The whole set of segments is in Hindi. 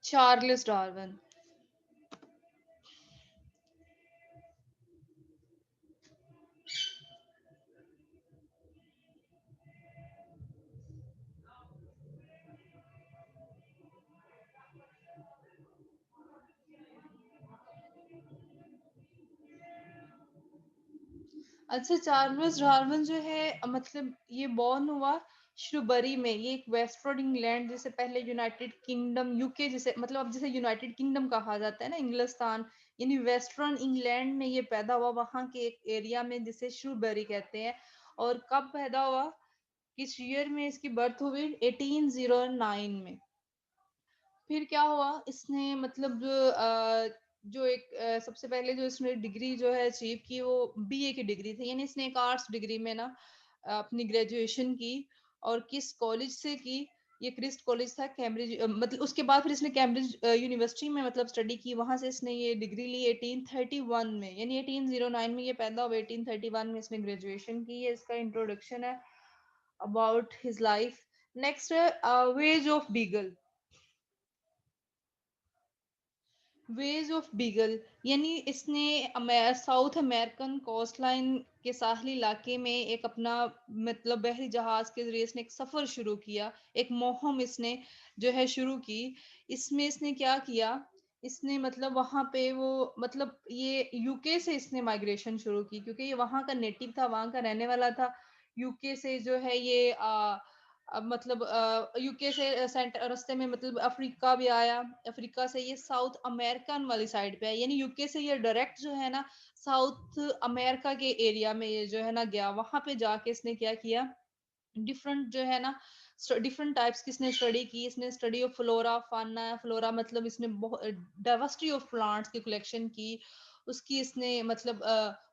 Charles Darwin. अच्छा, चार्ल्स डार्विन जो है मतलब ये बॉर्न हुआ श्रूबरी में। ये एक वेस्टर्न इंग्लैंड, जैसे पहले यूनाइटेड किंगडम यूके, जैसे मतलब अब जैसे यूनाइटेड किंगडम कहा जाता है ना इंग्लिस्तान, यानी वेस्टर्न इंग्लैंड में ये पैदा हुआ, वहां के एक एरिया में जिसे श्रूबरी कहते हैं। और कब पैदा हुआ, किस ईयर में इसकी बर्थ हुई? 1809 में। फिर क्या हुआ, इसने मतलब जो एक सबसे पहले जो इसने डिग्री जो है अचीव की, वो बीए की डिग्री थी, यानी इसने एक आर्ट्स डिग्री में ना अपनी ग्रेजुएशन की। और किस कॉलेज से की? ये क्रिस्ट कॉलेज था, कैम्ब्रिज। मतलब उसके बाद फिर इसने कैम्ब्रिज यूनिवर्सिटी में मतलब स्टडी की, वहां से इसने ये डिग्री ली 1831 में, यानी 1809 में ये पैदा हुआ, 1831 में इसने ग्रेजुएशन की। ये इसका इंट्रोडक्शन है अबाउट हिज लाइफ। नेक्स्ट है ways of beagle. Ways of beagle, यानी इसने साउथ अमेरिकन कोस्ट लाइन के साहली इलाके में एक अपना मतलब बहरी जहाज के जरिए इसने एक सफर शुरू किया, एक मुहिम इसने जो है शुरू की। इसमें इसने क्या किया, इसने मतलब वहां पे वो मतलब ये यूके से इसने माइग्रेशन शुरू की, क्योंकि ये वहां का नेटिव था, वहां का रहने वाला था। यूके से जो है ये अब मतलब यूके से सेंटर रास्ते में मतलब अफ्रीका भी आया। अफ्रीका से ये साउथ अमेरिकन वाली साइड पे है, यानी यूके से ये डायरेक्ट जो है ना साउथ अमेरिका के एरिया में ये जो है ना गया। वहां पे जाके इसने क्या किया, डिफरेंट जो है ना डिफरेंट टाइप्स की इसने स्टडी की। इसने स्टडी ऑफ फ्लोरा फाना, फ्लोरा मतलब इसने बहुत डाइवर्सिटी ऑफ प्लांट्स की कलेक्शन की, उसकी इसने मतलब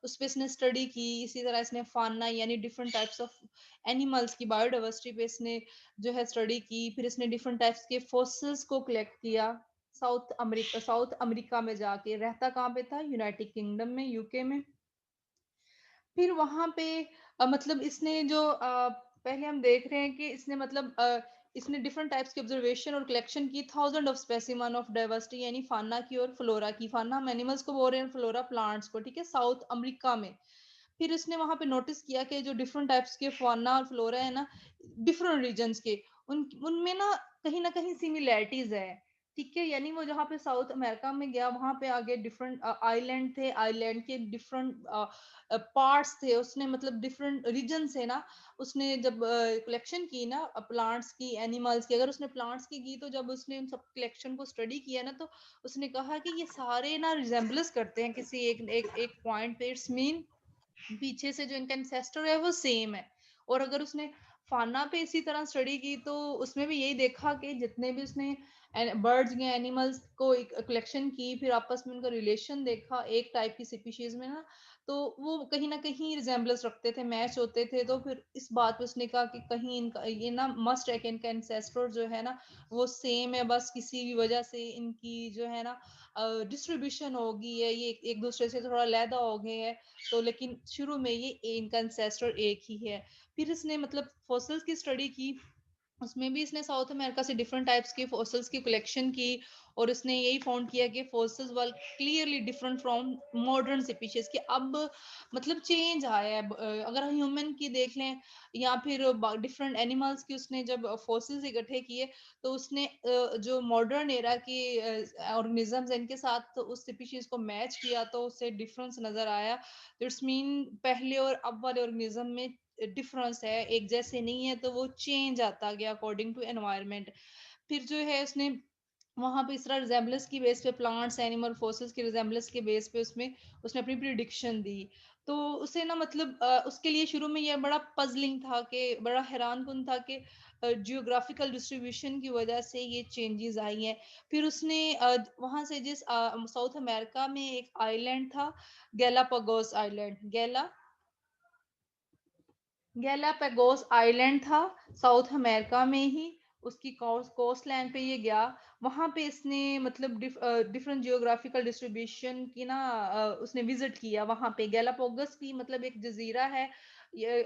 उस पे इसने स्टडी की। इसी तरह इसने फाना यानी डिफरेंट टाइप्स ऑफ एनिमल्स की बायोडाइवर्सिटी पे इसने जो है स्टडी की। फिर इसने डिफरेंट टाइप्स के फॉसिल्स को कलेक्ट किया। साउथ अमेरिका में जाके रहता कहाँ पे था? यूनाइटेड किंगडम में, यूके में। फिर वहां पे मतलब इसने जो पहले हम देख रहे हैं कि इसने मतलब इसने डिफरेंट टाइप्स की ऑब्जर्वेशन और कलेक्शन की, thousand of specimen of diversity, यानी फाना की और फ्लोरा की। फाना हम एनिमल्स को बोल रहे हैं, फ्लोरा प्लांट्स को, ठीक है, साउथ अमेरिका में। फिर उसने वहां पे नोटिस किया कि जो डिफरेंट टाइप्स के फाना और फ्लोरा है ना डिफरेंट रीजन्स के, उन उनमें ना कहीं सिमिलैरिटीज है। ठीक है, यानी वो जहाँ पे साउथ अमेरिका में गया, वहां पे आगे डिफरेंट आइलैंड थे, आइलैंड के डिफरेंट पार्ट्स थे। उसने मतलब डिफरेंट रीजन से ना उसने जब कलेक्शन की ना प्लांट्स की, एनिमल्स की, अगर उसने प्लांट्स की तो जब उसने उन सब कलेक्शन को स्टडी किया ना, तो उसने कहा कि ये सारे ना रिजेम्बल्स करते हैं किसी एक पॉइंट पे। इट्स मीन पीछे से जो इनका इंसेस्टर है वो सेम है। और अगर उसने फाना पे इसी तरह स्टडी की तो उसमें भी यही देखा कि जितने भी उसने बर्ड्स या एनिमल्स को एक कलेक्शन की, फिर आपस में उनका रिलेशन देखा एक टाइप की स्पीशीज में ना, तो वो कहीं ना कहीं रिजेम्बलेंस रखते थे, मैच होते थे। तो फिर इस बात पे उसने कहा कि कहीं इनका ये ना मस्ट है कि इनका इंसेस्टर जो है ना वो सेम है, बस किसी भी वजह से इनकी जो है ना डिस्ट्रीब्यूशन होगी है, ये एक दूसरे से थोड़ा लैदा हो गए हैं। तो लेकिन शुरू में ये इनका इंसेस्टर एक ही है। फिर इसने मतलब फॉसिल्स की स्टडी की, उसमें भी इसने साउथ अमेरिका से डिफरेंट टाइप्स के फॉसिल्स की कलेक्शन की। और उसने यही फाउंड किया कि fossils were clearly different from modern species के। अब मतलब चेंज आया है। अगर ह्यूमन की देख लें या फिर डिफरेंट एनिमल्स की उसने जब फॉसिल्स इकट्ठे किए, तो उसने जो मॉडर्न एरा के ऑर्गेनिजम्स इनके साथ तो उस स्पीशीज को मैच किया, तो उससे डिफरेंस नजर आया। इट्स मीन पहले और अब वाले ऑर्गेनिज्म में डिफरेंस है, एक जैसे नहीं है, तो वो चेंज आता गया अकॉर्डिंग टू एनवायरनमेंट। फिर जो है उसने वहां पे इस तरह रिजेम्बलेंस की बेस पे, प्लांट्स एनिमल फोसिल्स की रिजेम्बलेंस के बेस पे उसमें उसने अपनी प्रिडिक्शन दी। तो उसे ना मतलब उसके लिए शुरू में यह बड़ा पजलिंग था, कि बड़ा हैरान कुन था कि जियोग्राफिकल डिस्ट्रीब्यूशन की वजह से ये चेंजेस आई हैं। फिर उसने वहां से जिस साउथ अमेरिका में एक आइलैंड था, गैलापागोस आइलैंड, गैलापागोस आइलैंड था साउथ अमेरिका में ही, उसकी कोस्ट लाइन पे ये गया। वहां पे इसने मतलब डिफरेंट जियोग्राफिकल डिस्ट्रीब्यूशन की ना उसने विजिट किया। वहां पे गैलापागोस की मतलब एक जजीरा है ये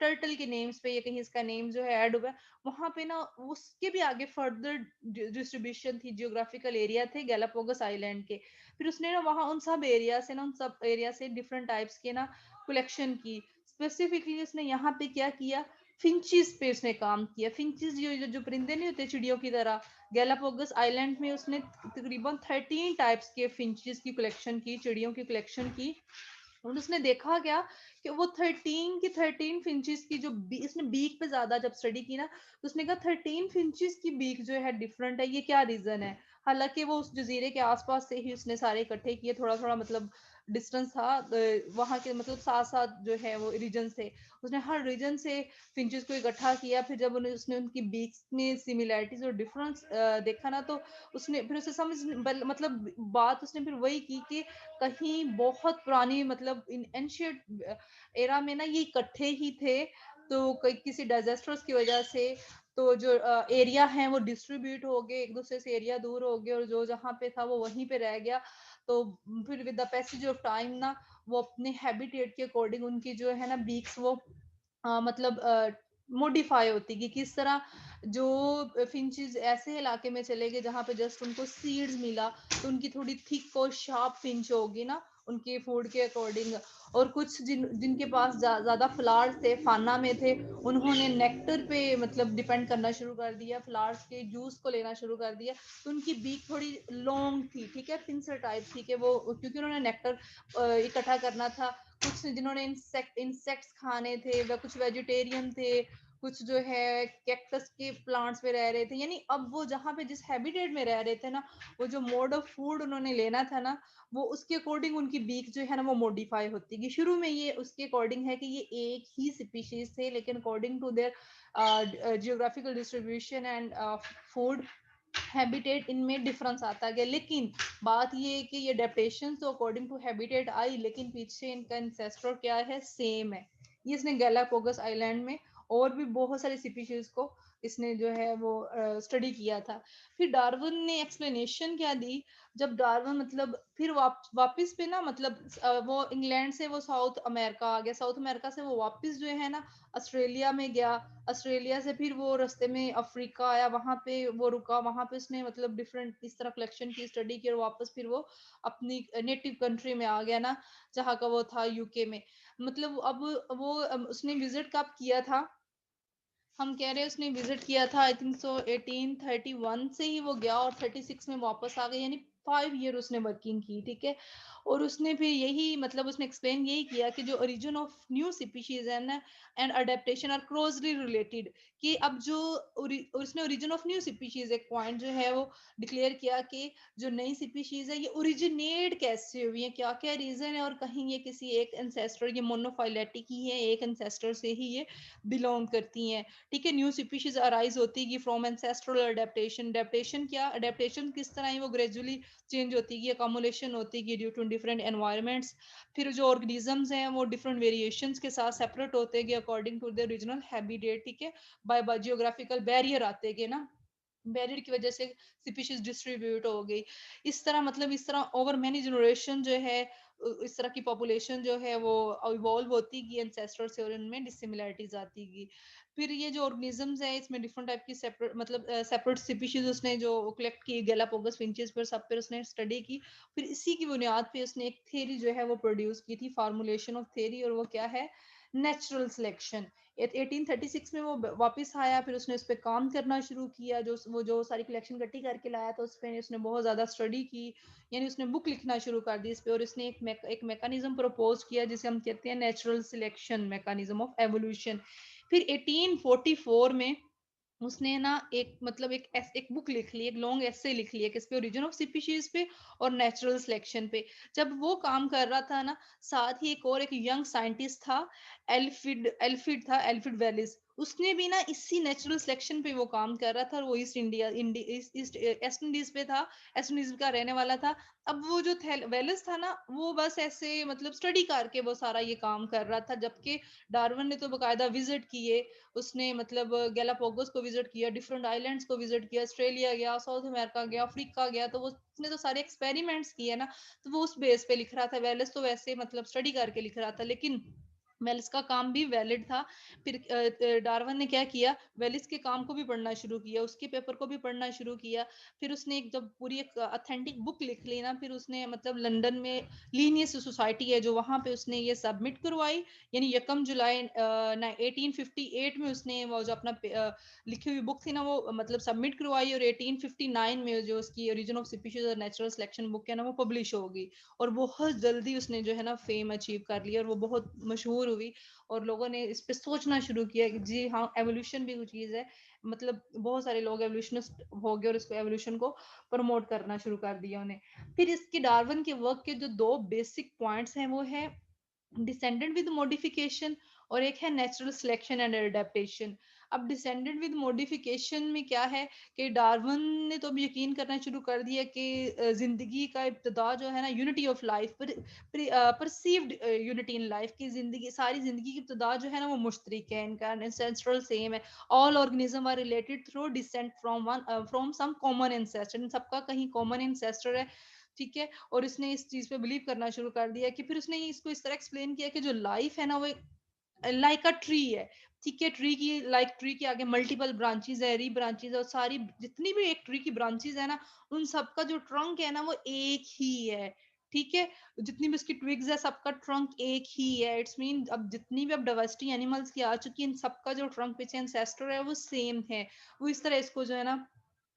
टर्टल के नेम्स पे, या कहीं इसका नेम जो है ऐड हुआ है, वहां पे ना उसके भी आगे फर्दर डिस्ट्रीब्यूशन थी, जियोग्राफिकल एरिया थे गैलापागोस आइलैंड के। फिर उसने ना वहाँ उन सब एरिया से ना, उन सब एरिया से डिफरेंट टाइप्स के ना कलेक्शन की। स्पेसिफिकली उसने यहाँ पे क्या किया, फिंचीज पे उसने काम किया। फिंचीज जो परिंदे नहीं होते चिड़ियों की तरह, गैलापागोस आइलैंड में उसने तकरीबन 13 टाइप्स के फिंचेस की कलेक्शन की, चिड़ियों की कलेक्शन की। और उसने देखा क्या कि वो 13 की 13 फिंचेस की जो इसने बीक पे ज्यादा जब स्टडी की ना, तो उसने कहा 13 फिंचेस की बीक जो है डिफरेंट है, ये क्या रीजन है। हालांकि वो उस जजीरे के आसपास से ही उसने सारे इकट्ठे किए, थोड़ा थोड़ा मतलब डिस्टेंस था वहां के, मतलब साथ साथ जो है वो रीजन थे। उसने हर रीजन से फिंचेस को इकट्ठा किया। फिर जब उन्हें उसने उनकी बीक्स में सिमिलैरिटीज और डिफरेंस देखा ना, तो उसने फिर उसे समझ मतलब बात उसने फिर वही की कि कहीं बहुत पुरानी मतलब इन एंशियंट एरा में ना ये इकट्ठे ही थे, तो कई किसी डिजास्टर्स की वजह से तो जो एरिया है वो डिस्ट्रीब्यूट हो गए, एक दूसरे से एरिया दूर हो गए, और जो जहाँ पे था वो वहीं पे रह गया। तो फिर with the passage of time ना, वो अपने हैबिटेट के अकॉर्डिंग उनकी जो है ना बीक्स वो मतलब मोडिफाई होती कि किस तरह जो फिंचेस ऐसे इलाके में चले गए जहाँ पे जस्ट उनको सीड्स मिला, तो उनकी थोड़ी थिक और शार्प फिंच होगी ना उनके फूड के अकॉर्डिंग। और कुछ जिनके पास ज्यादा फ्लावर्स थे, फाना में थे, उन्होंने नेक्टर पे मतलब डिपेंड करना शुरू कर दिया, फ्लावर्स के जूस को लेना शुरू कर दिया। तो उनकी बीक थोड़ी लॉन्ग थी, ठीक है, पिंसर टाइप थी, कि वो क्योंकि उन्होंने नेक्टर इकट्ठा करना था। कुछ जिन्होंने इंसेक्ट्स खाने थे, वह कुछ वेजिटेरियन थे, कुछ जो है कैक्टस के प्लांट्स पे रह रहे थे। यानी अब वो जहाँ पे जिस हैबिटेट में रह रहे थे ना, वो जो मोड ऑफ फूड उन्होंने लेना था ना, वो उसके अकॉर्डिंग उनकी बीक जो है ना वो मॉडिफाई होती गई। शुरू में ये उसके अकॉर्डिंग है कि ये एक ही स्पीशीज थे, लेकिन according to their geographical distribution and food habitat इनमें डिफरेंस आता गया। लेकिन बात ये है कि ये अडेप्टेशन तो अकॉर्डिंग टू हैबिटेट आई, लेकिन पीछे इनका इंसेस्टर क्या है, सेम है। ये इसने गैलापागोस आइलैंड में और भी बहुत सारी स्पीशीज को इसने जो है वो स्टडी किया था। फिर डार्विन ने एक्सप्लेनेशन क्या दी, जब डार्विन मतलब फिर वापिस पे ना मतलब वो इंग्लैंड से वो साउथ अमेरिका आ गया, साउथ अमेरिका से वो वापस जो है ना ऑस्ट्रेलिया में गया। ऑस्ट्रेलिया से फिर वो रास्ते में अफ्रीका आया, वहां पे वो रुका, वहां पे उसने मतलब डिफरेंट इस तरह कलेक्शन की, स्टडी की, और वापस फिर वो अपनी नेटिव कंट्री में आ गया ना, जहाँ का वो था यूके में। मतलब अब वो उसने विजिट कब किया था, हम कह रहे हैं उसने विजिट किया था आई थिंक सो 1831 से ही वो गया, और 36 में वापस आ गया, यानी 5 ईयर उसने वर्किंग की, ठीक है। और उसने फिर यही मतलब उसने एक्सप्लेन यही किया कि जो ओरिजिन ऑफ न्यू स्पीशीज है ना and adaptation are closely related. कि अब जो उसने ओरिजिन ऑफ न्यू स्पीशीज एक पॉइंट जो है वो डिक्लेयर किया कि जो नई स्पीशीज है ये ओरिजिनेट कैसे हुई है, क्या क्या रीजन है, और कहीं ये किसी एक एंसेस्टर, ये मोनोफाइलेटिक ही है, एक एंसेस्टर से ही ये बिलोंग करती हैं। ठीक है, न्यू स्पीशीज अराइज होती है फ्रॉम एंसेस्ट्रल अडेप्टेशन। अडेप्टेशन क्या, अडेप्टेशन किस तरह है, वो ग्रेजुअली चेंज होती है, अकोमोलेशन होती है ड्यू टू डिफरेंट एनवायरमेंट्स। फिर जो ऑर्गेनिजम्स हैं वो डिफरेंट वेरिएशंस के साथ सेपरेट होते हैं according to the regional habitat, ठीक है, बाय जियोग्राफिकल बैरियर आते हैं ना, बैरियर की वजह से स्पीशीज डिस्ट्रीब्यूट हो गई। इस तरह मतलब इस तरह ओवर मेनी जनरेशन जो है इस तरह की पॉपुलेशन जो है वो इवॉल्व होती गई एंसेस्टर से, और इनमें डिसिमिलैरिटीज आती गई। फिर ये जो ऑर्गेनिजम्स है इसमें डिफरेंट टाइप की सेपरेट मतलब सेपरेट स्पीशीज उसने जो कलेक्ट की गैलापागोस फिंचेस पर, सब पर उसने स्टडी की। फिर इसी की बुनियाद पे उसने एक थ्योरी जो है वो प्रोड्यूस की थी, फार्मूलेशन ऑफ थ्योरी, और वो क्या है, नेचुरल सिलेक्शन। 1836 में वो वापस आया, फिर उसने उस पर काम करना शुरू किया, जो वो जो सारी कलेक्शन इकट्ठी करके लाया था उस पर उसने बहुत ज्यादा स्टडी की। यानी उसने बुक लिखना शुरू कर दी इस पे, और इसने एक मैकेनिज्म प्रपोज किया जिसे हम कहते हैं natural selection mechanism of evolution. फिर 1844 में उसने ना एक मतलब एक बुक लिख ली, एक लॉन्ग ऐसे लिख लिया किस पे, ओरिजिन ऑफ स्पीशीज पे और नेचुरल सिलेक्शन पे। जब वो काम कर रहा था ना, साथ ही एक यंग साइंटिस्ट था, एल्फिड था, एल्फिड वेलिस। उसने भी ना इसी नेचुरल सिलेक्शन पे वो काम कर रहा था, और वो east India east West Indies पे था, वेस्ट इंडीज का रहने वाला था। अब वो जो वेलिस था ना, वो बस ऐसे मतलब स्टडी करके वो सारा ये काम कर रहा था, जबकि डार्विन ने तो बकायदा विजिट किए। उसने मतलब गैलापागोस को विजिट किया, डिफरेंट आइलैंड्स को विजिट किया, ऑस्ट्रेलिया गया, साउथ अमेरिका गया, अफ्रीका गया, तो वो उसने तो सारे एक्सपेरिमेंट्स किए ना, तो वो उस बेस पे लिख रहा था। वेलेस तो वैसे मतलब स्टडी करके लिख रहा था, लेकिन वेलिस का काम भी वैलिड था। फिर डार्विन ने क्या किया, वेलिस के काम को भी पढ़ना शुरू किया, उसके पेपर को भी पढ़ना शुरू किया। फिर उसने एक जब पूरी एक ऑथेंटिक बुक लिख ली ना, फिर उसने मतलब लंदन में लीनियस सोसाइटी है जो, वहां पे उसने ये सबमिट करवाई। यानी 1 जुलाई 1858 में उसने वो जो अपना लिखी हुई बुक थी ना वो मतलब सबमिट करवाई, और 1859 में जो उसकी ओरिजिन ऑफ स्पीशीज और नेचुरल सिलेक्शन बुक है ना वो पब्लिश होगी। और बहुत जल्दी उसने जो है ना फेम अचीव कर लिया, और वो बहुत मशहूर हुई। और लोगों ने इस पे सोचना शुरू किया कि जी हाँ, एवोल्यूशन भी कोई चीज है। मतलब बहुत सारे लोग एवोल्यूशनिस्ट हो गए और इसको एवोल्यूशन को प्रमोट करना शुरू कर दिया उन्हें। फिर इसके डार्विन के वर्क के जो दो बेसिक पॉइंट्स हैं वो है डिसेंडेंट विद मॉडिफिकेशन, और एक है नेचुरल सिलेक्शन एंड एडेप्टेशन। अब डिसेंडेंट विद मॉडिफिकेशन में क्या है कि डार्विन ने तो अब यकीन करना शुरू कर दिया कि जिंदगी का इब्तदा जो है ना यूनिटी ऑफ लाइफ पर, परसीव्ड यूनिटी इन लाइफ की, जिंदगी सारी जिंदगी की इब्तदा जो है ना वो मुश्तरक है, इनका एंसेस्ट्रल सेम है। All organisms are related through descent from some common ancestor, इन सबका कहीं कॉमन एंसेस्टर है। ठीक है, और इसने इस चीज पे बिलीव करना शुरू कर दिया कि फिर उसने इसको इस तरह एक्सप्लेन किया कि जो लाइफ है ना वो लाइक अ ट्री है। ठीक है, ट्री की लाइक ट्री के आगे मल्टीपल ब्रांचेस है, री ब्रांचेस है, और सारी जितनी भी एक ट्री की ब्रांचेस है ना उन सबका जो ट्रंक है ना वो एक ही है। ठीक है, जितनी भी उसकी ट्विग्स है सबका ट्रंक एक ही है। इट्स मीन अब जितनी भी अब डाइवर्सिटी एनिमल्स की आ चुकी है, इन सबका जो ट्रंक पीछे एंसेस्टर है वो सेम है। वो इस तरह इसको जो है ना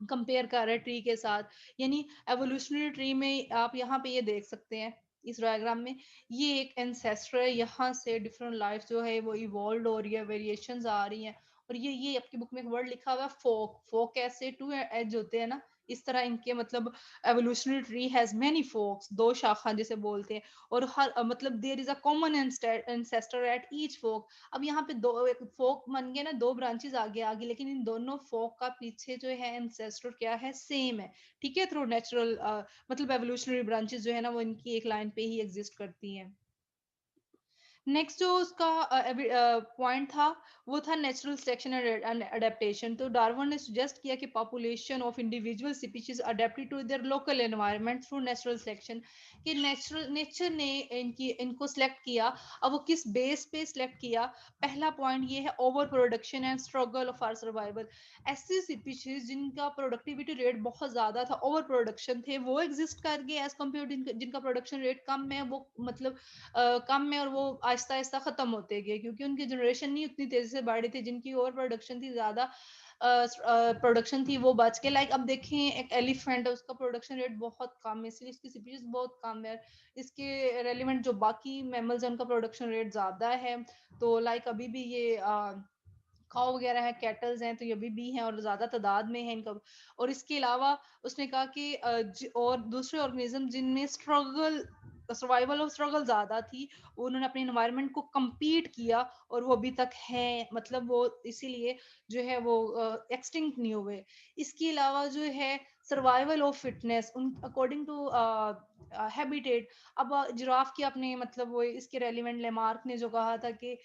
कंपेयर कर रहे हैं ट्री के साथ। यानी एवोल्यूशनरी ट्री में आप यहाँ पे ये देख सकते हैं इस डायग्राम में, ये एक एंसेस्टर है, यहाँ से डिफरेंट लाइफ जो है वो इवॉल्व हो रही है, वेरिएशंस आ रही हैं। और ये आपकी बुक में एक वर्ड लिखा हुआ है फोक, फोक ऐसे टू एज होते हैं ना, इस तरह इनके मतलब evolutionary tree has many forks, दो शाखा जिसे बोलते हैं। और हर मतलब there is a common ancestor at each fork. अब यहाँ पे दो एक फोक बन गए ना, दो ब्रांचेस आगे आगे, लेकिन इन दोनों फोक का पीछे जो है एंसेस्टर क्या है, सेम है। ठीक है, थ्रू नेचुरल मतलब एवोल्यूशनरी ब्रांचेस जो है ना वो इनकी एक लाइन पे ही एग्जिस्ट करती हैं। नेक्स्ट जो उसका पॉइंट था वो था नेचुरल सिलेक्शन एंड अडेप्टेशन। तो डार्विन ने सुजेस्ट किया कि population of individual species adapted to their local environment through natural selection, कि नेचर ने इनको सिलेक्ट किया। अब वो किस बेस पे सिलेक्ट किया, पहला पॉइंट ये है over production and struggle of our survival. ऐसी स्पीशीज जिनका प्रोडक्टिविटी रेट बहुत ज्यादा था, ओवर प्रोडक्शन थे, वो एग्जिस्ट कर गए एज कम्पेयर जिनका प्रोडक्शन रेट कम है, वो मतलब कम में, और वो आहिस्ता आहिस्ता खत्म होते गए क्योंकि उनकी जनरेशन नहीं उतनी तेजी से बढ़ी थी। जिनकी ओवर प्रोडक्शन थी, ज्यादा प्रोडक्शन थी, वो बच के। लाइक अब देखें एक एलिफेंट है, उसका प्रोडक्शन रेट बहुत कम है, इसलिए इसकी स्पीशीज बहुत कम है। इसके रेलिवेंट जो बाकी मैमल्स हैं उनका प्रोडक्शन रेट ज्यादा है। तो लाइक अभी भी ये खाओ वगैरह है, कैटल्स हैं, तो ये भी हैं और ज्यादा तादाद में है इनका। और इसके अलावा उसने कहा कि और दूसरे ऑर्गेनिज्म जिनमें स्ट्रगल, सर्वाइवल ऑफ स्ट्रगल ज्यादा थी, उन्होंने अपने एनवायरनमेंट को compete किया, और वो अभी तक है, मतलब वो इसीलिए जो है वो एक्सटिंक्ट नहीं हुए। इसके अलावा जो है सर्वाइवल ऑफ फिटनेस उन अकॉर्डिंग टू हैबिटेट। अब जिराफ की अपने मतलब वो इसके रेलिवेंट लेमार्क ने जो कहा था कि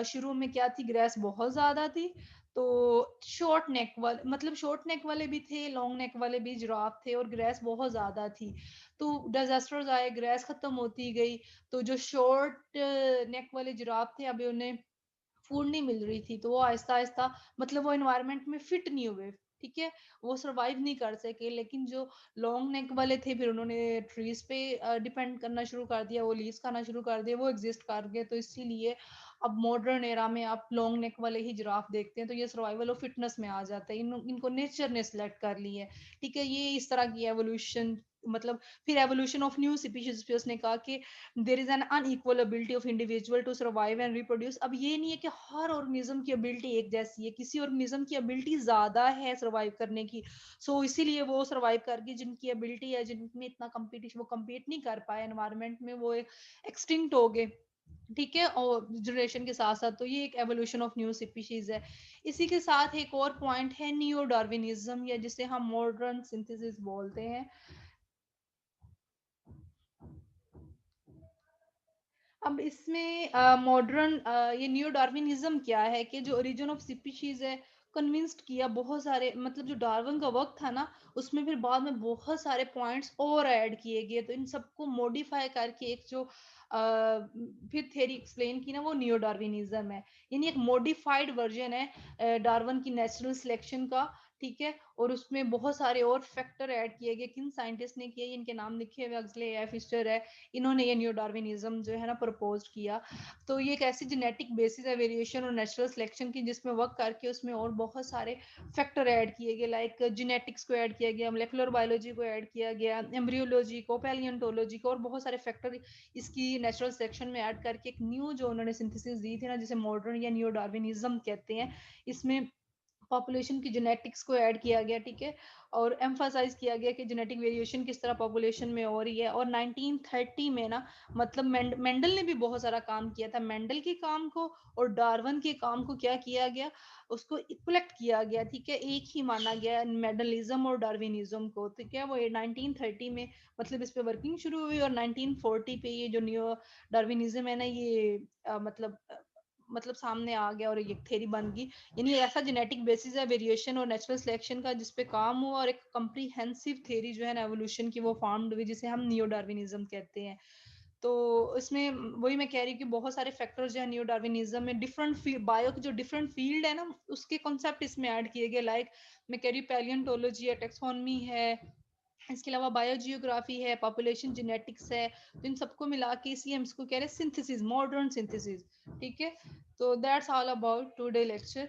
शुरू में क्या थी, ग्रेस बहुत ज्यादा थी। तो शॉर्ट नेक वाले मतलब शॉर्ट नेक वाले भी थे, लॉन्ग नेक वाले भी जिराफ थे, और ग्रेस बहुत ज्यादा थी। तो डिजास्टर्स आए, ग्रेस खत्म होती गई। तो जो शॉर्ट नेक वाले जिराफ थे, अभी उन्हें फूड नहीं मिल रही थी, तो वो आहिस्ता आहिस्ता मतलब वो एनवायरनमेंट में फिट नहीं हुए। ठीक है, वो सरवाइव नहीं कर सके। लेकिन जो लॉन्ग नेक वाले थे, फिर उन्होंने ट्रीज पे डिपेंड करना शुरू कर दिया, वो लीव्स खाना शुरू कर दिया, वो एग्जिस्ट कर गए। तो इसीलिए अब मॉडर्न एरा में आप लॉन्ग नेक वाले ही जिराफ देखते हैं, तो ये सर्वाइवल और फिटनेस में आ जाता है। इनको नेचर ने सिलेक्ट कर ली है। ठीक है, ये इस तरह की एवोल्यूशन मतलब। फिर एवोल्यूशन ऑफ न्यू स्पीशीज पे उसने कहा कि there is an unequal ability of individual to survive and reproduce. अब ये नहीं है कि हर ऑर्गेनिज्म की एबिलिटी एक जैसी है, किसी ऑर्गेनिज्म की एबिलिटी ज्यादा है सर्वाइव करने की। सो इसीलिए वो सर्वाइव करके, जिनकी एबिलिटी है, जिनमें इतना कंपटीशन, वो compete नहीं कर पाए एनवायरनमेंट में, वो एक्सटिंक्ट हो गए। ठीक है, और जनरेशन के साथ साथ। तो ये एक एवोल्यूशन ऑफ न्यू स्पीशीज है। इसी के साथ एक और पॉइंट है नियो डार्विनिज्म, या जिसे हम मॉडर्न सिंथेसिस बोलते हैं। अब इसमें मॉडर्न ये न्यू डार्विनिज्म क्या है कि जो ओरिजिन ऑफ स्पीशीज है कन्विंस्ड किया बहुत सारे, मतलब जो डार्विन का वर्क था ना, उसमें फिर बाद में बहुत सारे पॉइंट्स और ऐड किए गए, तो इन सबको मॉडिफाई करके एक जो फिर थ्योरी एक्सप्लेन की ना, वो नियो डार्विनिज्म है। यानी एक मॉडिफाइड वर्जन है डार्विन की नेचुरल सिलेक्शन का, ठीक है। और उसमें बहुत सारे और फैक्टर ऐड किए गए। किन साइंटिस्ट ने किए, इनके नाम लिखे हुए, अक्सले है, फिशर है, इन्होंने ये नियो डार्विनिज्म जो है ना प्रपोज किया। तो ये एक ऐसी जेनेटिक बेसिस है वेरिएशन और नेचुरल सिलेक्शन की, जिसमें वर्क करके उसमें और बहुत सारे फैक्टर ऐड किए गए, लाइक जेनेटिक्स को ऐड किया गया, मोलेकुलर बायोलॉजी को ऐड किया गया, एम्ब्रियोलॉजी को, पैलियोंटोलॉजी को, और बहुत सारे फैक्टर इसकी नेचुरल सिलेक्शन में ऐड करके एक न्यू जो उन्होंने सिंथेसिस दी थी ना, जिसे मॉडर्न या न्यू डार्विनिज्म कहते हैं। इसमें पॉपुलेशन की जेनेटिक्स को ऐड किया गया, ठीक है। और एम्फासाइज किया गया कि जेनेटिक वेरिएशन किस तरह पॉपुलेशन में हो रही है। और 1930 में ना, मतलब मेंडल ने भी बहुत सारा काम किया था। मेंडल के काम को और डार्विन के काम को क्या किया गया, उसको इक्वलेक्ट किया गया, ठीक है, एक ही माना गया मेंडलिज्म और डार्विनिज्म को, ठीक है। वो 1930 में मतलब इस पे वर्किंग शुरू हुई, और 1940 पे ये जो न्यू डार्विनिज्म है ना, ये मतलब सामने आ गया और एक थ्योरी बन गई। यानी ऐसा जेनेटिक बेसिस है वेरिएशन और नेचुरल सिलेक्शन का, जिसपे काम हुआ, और एक कम्प्रीहेंसिव थ्योरी जो है ना एवोल्यूशन की, वो फॉर्म्ड हुई, जिसे हम नियो डार्विनिज्म कहते हैं। तो इसमें वही मैं कह रही हूँ कि बहुत सारे फैक्टर्स जो है नियो डार्विनिज्म में, डिफरेंट बायो की जो डिफरेंट फील्ड है ना, उसके कॉन्सेप्ट इसमें ऐड किए गए। लाइक मैं कह रही हूँ पैलियोंटोलॉजी है, टेक्सोनमी है, इसके अलावा बायोजियोग्राफी है, पॉपुलेशन जेनेटिक्स है। तो इन सबको मिला के इसलिए हम इसको कह रहे हैं सिंथेसिस, मॉडर्न सिंथेसिस, ठीक है। तो that's all about today lecture.